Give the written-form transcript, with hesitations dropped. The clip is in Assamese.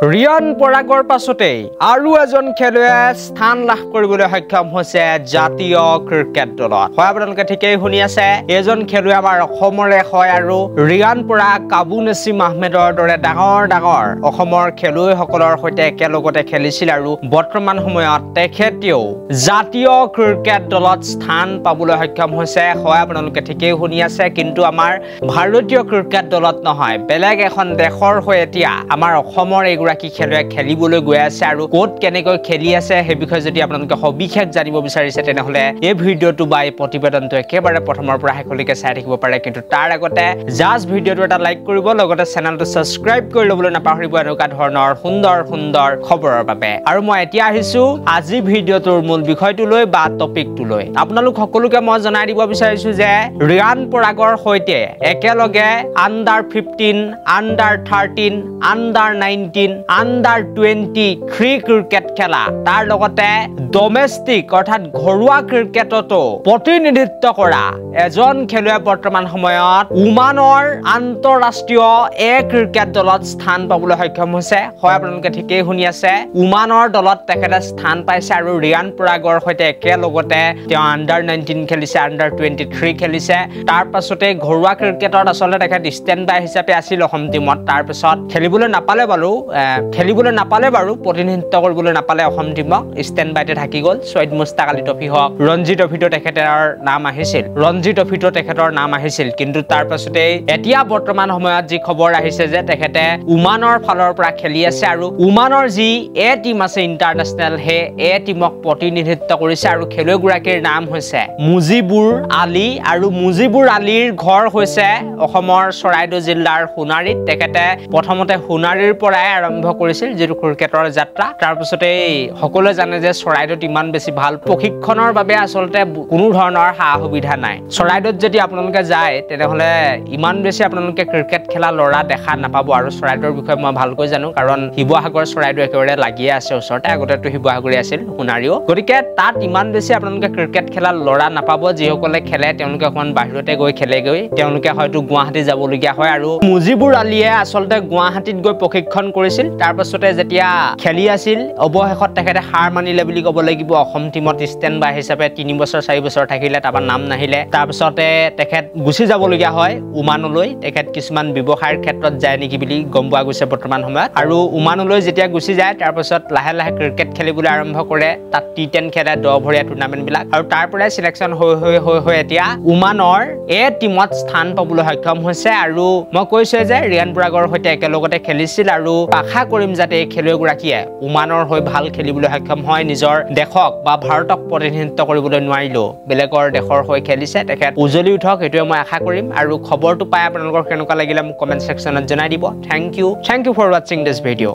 ৰিয়ান পৰাগৰ পাছতে আৰু এজন খেলুৱৈয়ে স্থান লাভ কৰিবলৈ সক্ষম হৈছে জাতীয় ক্ৰিকেট দলত। হয় আপোনালোকে ঠিকেই শুনি আছে, এজন খেলুৱৈ আমাৰ অসমৰে হয় আৰু ৰিয়ান পৰাগ, কাবু নছিম আহমেদৰ দৰে ডাঙৰ অসমৰ খেলুৱৈসকলৰ সৈতে একেলগতে খেলিছিল আৰু বৰ্তমান সময়ত তেখেতেও জাতীয় ক্ৰিকেট দলত স্থান পাবলৈ সক্ষম হৈছে। হয় আপোনালোকে ঠিকেই শুনি আছে, কিন্তু আমাৰ ভাৰতীয় ক্ৰিকেট দলত নহয়, বেলেগ এখন দেশৰ হৈ এতিয়া আমাৰ অসমৰ এগৰাকী খেলুৱৈ খেলিবলৈ গৈ আছে আৰু ক'ত কেনেকৈ খেলি আছে সেই বিষয়ে যদি আপোনালোকে সবিশেষ জানিব বিচাৰিছে তেনেহ'লে এই ভিডিঅ'টো বা এই প্ৰতিবেদনটো একেবাৰে প্ৰথমৰ পৰা শেষলৈকে চাই থাকিব পাৰে। কিন্তু তাৰ আগতে জাষ্ট ভিডিঅ'টো এটা লাইক কৰিব, লগতে চেনেলটো ছাবস্ক্ৰাইব কৰি ল'বলৈ নাপাহৰিব এনেকুৱা ধৰণৰ সুন্দৰ খবৰৰ বাবে। আৰু মই এতিয়া আহিছোঁ আজি ভিডিঅ'টোৰ মূল বিষয়টোলৈ বা টপিকটোলৈ। আপোনালোক সকলোকে মই জনাই দিব বিচাৰিছোঁ যে ৰিয়ান পৰাগৰ সৈতে একেলগে আণ্ডাৰ-15, আণ্ডাৰ-13, আণ্ডাৰ-19, আণ্ডাৰ-23 ক্ৰিকেট খেলা, তাৰ লগতে ডমেষ্টিক অৰ্থাৎ ঘৰুৱা ক্ৰিকেটতো প্ৰতিনিধিত্ব কৰা এজন খেলুৱৈ বৰ্তমান সময়ত ওমানৰ আন্তঃৰাষ্ট্ৰীয় ক্ৰিকেট দলত স্থান পাবলৈ সক্ষম হৈছে। হয় আপোনালোকে ঠিকেই শুনি আছে, ওমানৰ দলত তেখেতে স্থান পাইছে আৰু ৰিয়ান পৰাগৰ সৈতে একেলগতে তেওঁ আণ্ডাৰ-19 খেলিছে, আণ্ডাৰ-23 খেলিছে। তাৰ পাছতে ঘৰুৱা ক্ৰিকেটত আচলতে তেখেত ষ্টেণ্ড বাই হিচাপে আছিল অসম টীমত। তাৰপিছত খেলিবলৈ নাপালে বাৰু প্ৰতিনিধিত্ব কৰিবলৈ নাপালে অসম টীমক, ষ্টেণ্ড বাইতে থাকি গ'ল। ছৈয়দ মুস্তাক আলী ট্ৰফি হওক, ৰঞ্জী ট্ৰফিতো তেখেতৰ নাম আহিছিল, কিন্তু তাৰ পাছতে এতিয়া বৰ্তমান সময়ত যি খবৰ আহিছে যে তেখেতে ওমানৰ ফালৰ পৰা খেলি আছে আৰু ওমানৰ যি টীম আছে ইণ্টাৰনেশ্যনেল, সেই টীমক প্ৰতিনিধিত্ব কৰিছে আৰু খেলুৱৈগৰাকীৰ নাম হৈছে মুজিবুৰ আলী আৰু মুজিবুৰ আলীৰ ঘৰ হৈছে অসমৰ চৰাইদেউ জিলাৰ সোণাৰীত। তেখেতে প্ৰথমতে সোণাৰীৰ পৰাই আৰম্ভ কৰিছিল যিটো ক্ৰিকেটৰ যাত্ৰা। তাৰপিছতে সকলোৱে জানে যে চৰাইদেউত ইমান বেছি ভাল প্ৰশিক্ষণৰ বাবে আচলতে কোনো ধৰণৰ সা সুবিধা নাই। চৰাইদেউত যদি আপোনালোকে যায় তেনেহ'লে ইমান বেছি আপোনালোকে ক্ৰিকেট খেলা ল'ৰা দেখা নাপাব। আৰু চৰাইদেউৰ বিষয়ে মই ভালকৈ জানো, কাৰণ শিৱসাগৰ চৰাইদেউ একেবাৰে লাগিয়ে আছে ওচৰতে, আগতেতো শিৱসাগৰে আছিল সোণাৰীও। গতিকে তাত ইমান বেছি আপোনালোকে ক্ৰিকেট খেলা ল'ৰা নাপাব। যিসকলে খেলে তেওঁলোকে অকণমান বাহিৰতে গৈ খেলেগৈ, তেওঁলোকে হয়তো গুৱাহাটী যাবলগীয়া হয়। আৰু মুজিবুৰ আলীয়ে আচলতে গুৱাহাটীত গৈ প্ৰশিক্ষণ কৰিছিল। তাৰপাছতে যেতিয়া খেলি আছিল অৱশেষত তেখেতে হাৰ মানিলে বুলি ক'ব লাগিব। অসম টীমত ষ্টেণ্ড বাই হিচাপে 3 বছৰ 4 বছৰ থাকিলে, তাৰপৰা নাম নাহিলে। তাৰপিছতে তেখেত গুচি যাবলগীয়া হয় ওমানলৈ। তেখেত কিছুমান ব্যৱসায়ৰ ক্ষেত্ৰত যায় নেকি বুলি গম পোৱা গৈছে বৰ্তমান সময়ত। আৰু ওমানলৈ যেতিয়া গুচি যায় তাৰপিছত লাহে ক্ৰিকেট খেলিবলৈ আৰম্ভ কৰে। তাত T10 খেলে, 10 ভৰীয়া টুৰ্ণামেণ্টবিলাক, আৰু তাৰ পৰাই চিলেকশ্যন হৈ এতিয়া ওমানৰ টীমত স্থান পাবলৈ সক্ষম হৈছে। আৰু মই কৈছোঁ যে ৰিয়ান পৰাগৰ সৈতে একেলগতে খেলিছিল আৰু আশা কৰিম যাতে এই খেলুৱৈগৰাকীয়ে ওমানৰ হৈ ভাল খেলিবলৈ সক্ষম হয়। নিজৰ দেশক বা ভাৰতক প্ৰতিনিধিত্ব কৰিবলৈ নোৱাৰিলেও বেলেগৰ দেশৰ হৈ খেলিছে, তেখেত উজ্বলি উঠক, সেইটোৱে মই আশা কৰিম। আৰু খবৰটো পাই আপোনালোকৰ কেনেকুৱা লাগিলে মোক কমেণ্ট ছেকশ্যনত জনাই দিব। থেংক ইউ ফৰ ৱাচিং দিছ ভিডিঅ'।